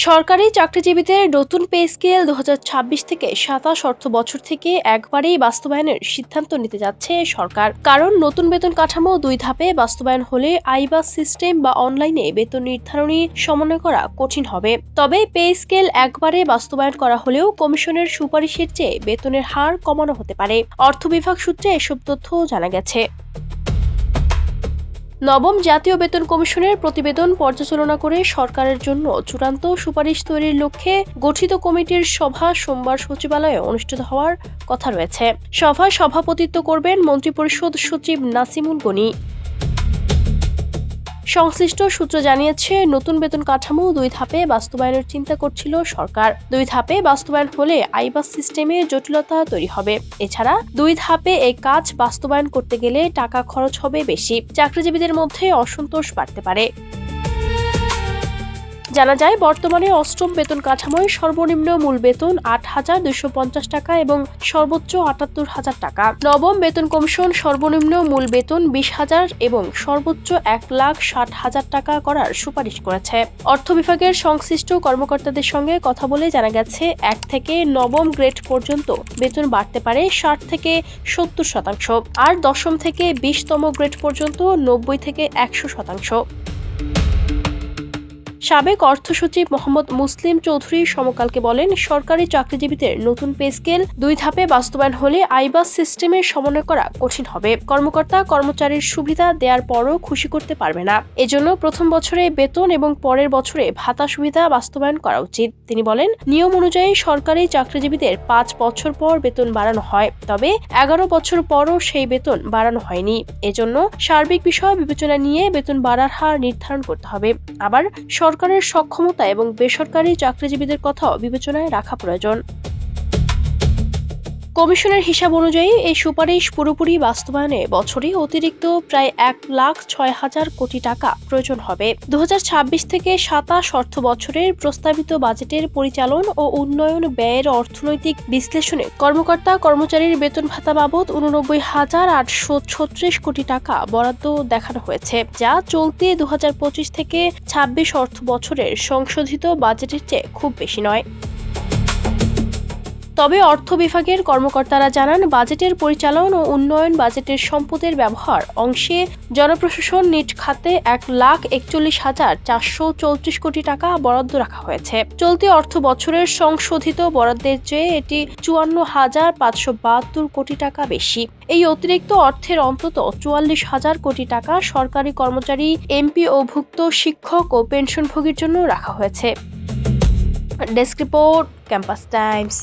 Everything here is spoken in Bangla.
সরকারি চাকরিজীবীদের নতুন পে স্কেল 2026 থেকে 27 অর্থবছর থেকে একবারেই বাস্তবায়নের সিদ্ধান্ত নিতে যাচ্ছে সরকার। কারণ নতুন বেতন কাঠামো 2 ধাপে বাস্তবায়ন হলে আইবাস সিস্টেম বা অনলাইনে বেতন নির্ধারণী সমন্বয় করা কঠিন হবে। তবে পে স্কেল একবারে বাস্তবায়ন করা হলেও কমিশনের সুপারিশের চেয়ে বেতনের হার কমানো হতে পারে। অর্থ বিভাগ সূত্রে এসব তথ্য জানা গেছে। নবম জাতীয় বেতন কমিশনের প্রতিবেদন পর্যালোচনা করে সরকারের জন্য চূড়ান্ত সুপারিশ তৈরির লক্ষ্যে গঠিত কমিটির সভা সোমবার সচিবালয়ে অনুষ্ঠিত হওয়ার কথা রয়েছে। সভায় সভাপতিত্ব করবেন মন্ত্রিপরিষদ সচিব নাসিমুল গনি। সংশ্লিষ্ট সূত্র জানিয়েছে, নতুন বেতন কাঠামো 2 ধাপে বাস্তবায়নের চিন্তা করছিল সরকার। 2 ধাপে বাস্তবায়ন হলে আইবাস সিস্টেমে জটিলতা তৈরি হবে। এছাড়া 2 ধাপে এই কাজ বাস্তবায়ন করতে গেলে টাকা খরচ হবে বেশি, চাকরিজীবীদের মধ্যে অসন্তোষ বাড়তে পারে। জানা যায়, বর্তমানে অষ্টম বেতন কাঠামোয় সর্বনিম্ন মূল বেতন 8,250 টাকা এবং সর্বোচ্চ 78,000 টাকা। নবম বেতন কমিশন সর্বনিম্ন মূল বেতন 20,000 এবং সর্বোচ্চ 1,60,000 টাকা করার সুপারিশ করেছে। অর্থ বিভাগের সংশ্লিষ্ট কর্মকর্তাদের সঙ্গে কথা বলে জানা গেছে, 1 থেকে নবম গ্রেড পর্যন্ত বেতন বাড়তে পারে 60 থেকে 70%, আর দশম থেকে 20তম গ্রেড পর্যন্ত 90 থেকে 100%। সাবেক অর্থ সচিব মোহাম্মদ মুসলিম চৌধুরী সমকালকে বলেন, সরকারি চাকরিজীবীদের নতুন পে স্কেল 2 ধাপে বাস্তবায়ন হলে আইবাস সিস্টেমের সমন্বয় করা কঠিন হবে। কর্মকর্তা কর্মচারীর সুবিধা দেওয়ার পরও খুশি করতে পারবে না। এজন্য প্রথম বছরে বেতন এবং পরের বছরে ভাতা সুবিধা বাস্তবায়ন করা উচিত। তিনি বলেন, নিয়ম অনুযায়ী সরকারি চাকরিজীবীদের 5 বছর পর বেতন বাড়ানো হয়, তবে 11 বছর পরও সেই বেতন বাড়ানো হয়নি। এজন্য সার্বিক বিষয় বিবেচনা নিয়ে বেতন বাড়ার হার নির্ধারণ করতে হবে। আবার সরকারের সক্ষমতা এবং বেসরকারি চাকরিজীবীদের কথাও বিবেচনায় রাখা প্রয়োজন। কমিশনের হিসাব অনুযায়ী এই সুপারিশ পুরোপুরি বাস্তবায়নে বছরে অতিরিক্ত প্রায় 1,06,000 কোটি টাকা প্রয়োজন হবে। 2026 থেকে 27 অর্থ বছরের প্রস্তাবিত বাজেটের পরিচালন ও উন্নয়ন ব্যয়ের অর্থনৈতিক বিশ্লেষণে কর্মকর্তা কর্মচারীর বেতন ভাতা বাবদ 89,836 কোটি টাকা বরাদ্দ দেখানো হয়েছে, যা চলতি 2025 থেকে 26 অর্থ বছরের সংশোধিত বাজেটের চেয়ে খুব বেশি নয়। তবে অর্থ বিভাগের কর্মকর্তারা জানান, বাজেটের পরিচালন ও উন্নয়ন বাজেটের সম্পদের ব্যবহার অংশে জনপ্রশাসন নিট খাতে 1,41,434 কোটি টাকা বরাদ্দ রাখা হয়েছে। চলতি অর্থ বছরের সংশোধিত বরাদ্দের চেয়ে এটি 54,572 কোটি টাকা বেশি। এই অতিরিক্ত অর্থের অন্তত 44,000 কোটি টাকা সরকারি কর্মচারী, এমপিওভুক্ত শিক্ষক ও পেনশনভোগীর জন্য রাখা হয়েছে। Desk report, campus Times.